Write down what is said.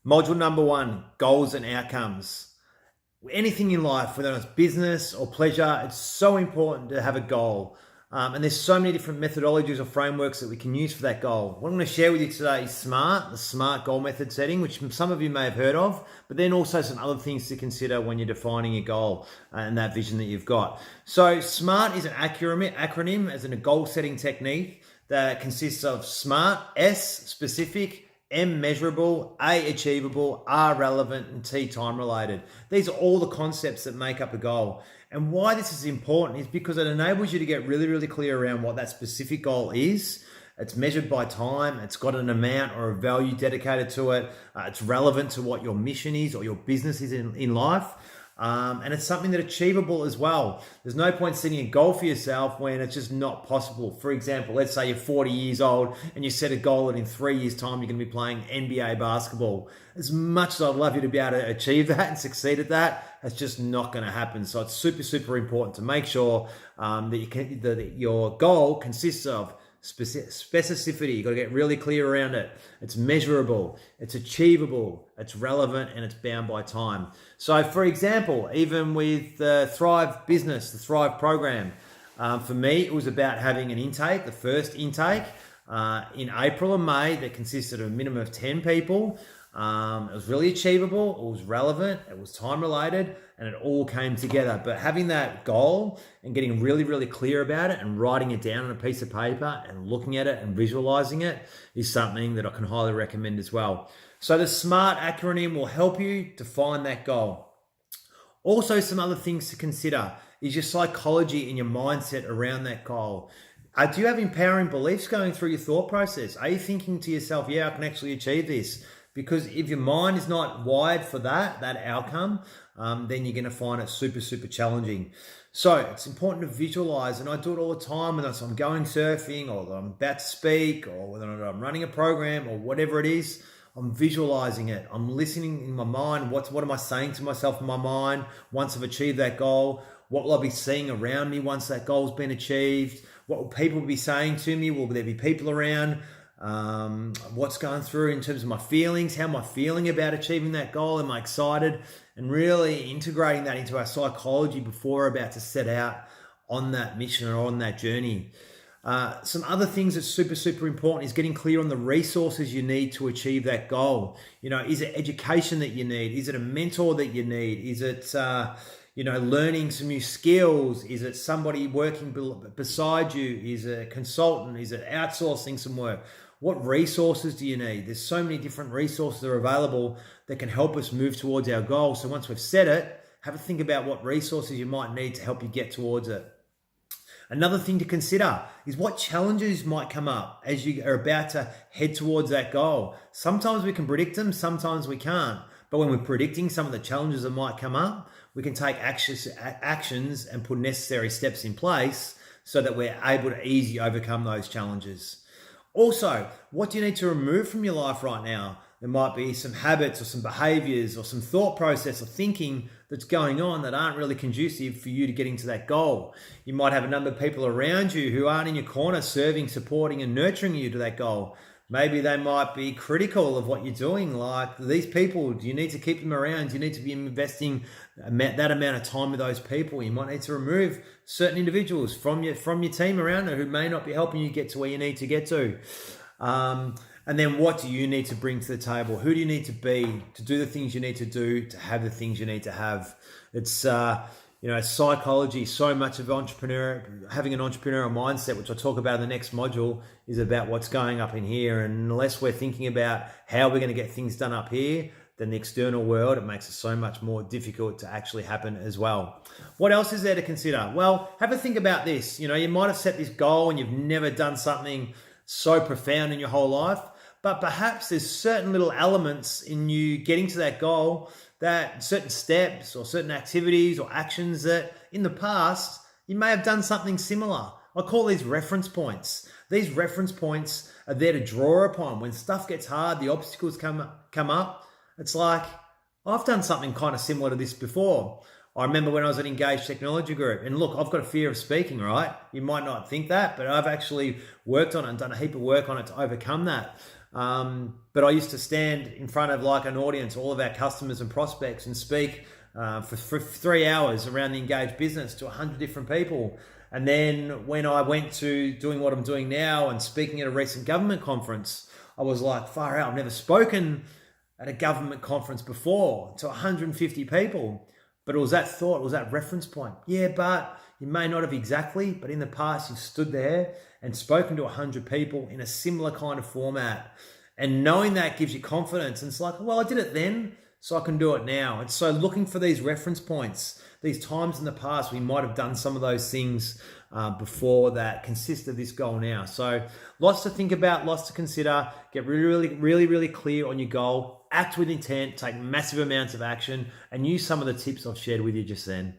Module number 1, goals and outcomes. Anything in life, whether it's business or pleasure, it's so important to have a goal. And there's so many different methodologies or frameworks that we can use for that goal. What I'm going to share with you today is the SMART goal method setting, which some of you may have heard of, but then also some other things to consider when you're defining your goal and that vision that you've got. So SMART is an acronym as in a goal setting technique that consists of SMART, S, specific, M, measurable, A, achievable, R, relevant, and T, time related. These are all the concepts that make up a goal. And why this is important is because it enables you to get really, really clear around what that specific goal is. It's measured by time. It's got an amount or a value dedicated to it. It's relevant to what your mission is or your business is in life. And it's something that's achievable as well. There's no point setting a goal for yourself when it's just not possible. For example, let's say you're 40 years old and you set a goal that in 3 years' time you're going to be playing NBA basketball. As much as I'd love you to be able to achieve that and succeed at that, it's just not going to happen. So it's super, super important to make sure that your goal consists of specificity. You've got to get really clear around it. It's measurable, it's achievable, it's relevant, and it's bound by time. So for example, even with the Thrive business, the Thrive program, for me, it was about having an intake, the first intake in April and May that consisted of a minimum of 10 people. It was really achievable, it was relevant, it was time related, and it all came together. But having that goal and getting really, really clear about it and writing it down on a piece of paper and looking at it and visualizing it is something that I can highly recommend as well. So the SMART acronym will help you define that goal. Also, some other things to consider is your psychology and your mindset around that goal. Do you have empowering beliefs going through your thought process? Are you thinking to yourself, yeah, I can actually achieve this? Because if your mind is not wired for that outcome, then you're going to find it super, super challenging. So it's important to visualize, and I do it all the time, whether I'm going surfing or I'm about to speak or whether I'm running a program or whatever it is, I'm visualizing it. I'm listening in my mind. What am I saying to myself in my mind once I've achieved that goal? What will I be seeing around me once that goal's been achieved? What will people be saying to me? Will there be people around? What's going through in terms of my feelings? How am I feeling about achieving that goal? Am I excited? And really integrating that into our psychology before we're about to set out on that mission or on that journey. Some other things that's super, super important is getting clear on the resources you need to achieve that goal. You know, is it education that you need? Is it a mentor that you need? Is it, learning some new skills? Is it somebody working beside you? Is it a consultant? Is it outsourcing some work? What resources do you need? There's so many different resources that are available that can help us move towards our goal. So once we've set it, have a think about what resources you might need to help you get towards it. Another thing to consider is what challenges might come up as you are about to head towards that goal. Sometimes we can predict them, sometimes we can't. But when we're predicting some of the challenges that might come up, we can take actions and put necessary steps in place so that we're able to easily overcome those challenges. Also, what do you need to remove from your life right now? There might be some habits or some behaviors or some thought process or thinking that's going on that aren't really conducive for you to getting to that goal. You might have a number of people around you who aren't in your corner serving, supporting, and nurturing you to that goal. Maybe they might be critical of what you're doing. Like, these people, do you need to keep them around? Do you need to be investing that amount of time with those people? You might need to remove certain individuals from your team around who may not be helping you get to where you need to get to. And then what do you need to bring to the table? Who do you need to be to do the things you need to do, to have the things you need to have? It's psychology, so much of having an entrepreneurial mindset, which I'll talk about in the next module, is about what's going up in here. And unless we're thinking about how we're going to get things done up here, then the external world, it makes it so much more difficult to actually happen as well. What else is there to consider? Well, have a think about this. You know, you might have set this goal and you've never done something so profound in your whole life, but perhaps there's certain little elements in you getting to that goal, that certain steps or certain activities or actions that in the past you may have done something similar. I call these reference points. These reference points are there to draw upon. When stuff gets hard, the obstacles come up. It's like, I've done something kind of similar to this before. I remember when I was at Engaged Technology Group, and look, I've got a fear of speaking, right? You might not think that, but I've actually worked on it and done a heap of work on it to overcome that. But I used to stand in front of like an audience, all of our customers and prospects, and speak for 3 hours around the engaged business to 100 different people. And then when I went to doing what I'm doing now and speaking at a recent government conference, I was like, far out, I've never spoken at a government conference before to 150 people. But it was that thought, it was that reference point. Yeah, but you may not have exactly, but in the past you've stood there and spoken to 100 people in a similar kind of format. And knowing that gives you confidence. And it's like, well, I did it then, so I can do it now. And so looking for these reference points, these times in the past we might have done some of those things before that consist of this goal now. So lots to think about, lots to consider. Get really clear on your goal. Act with intent, take massive amounts of action, and use some of the tips I've shared with you just then.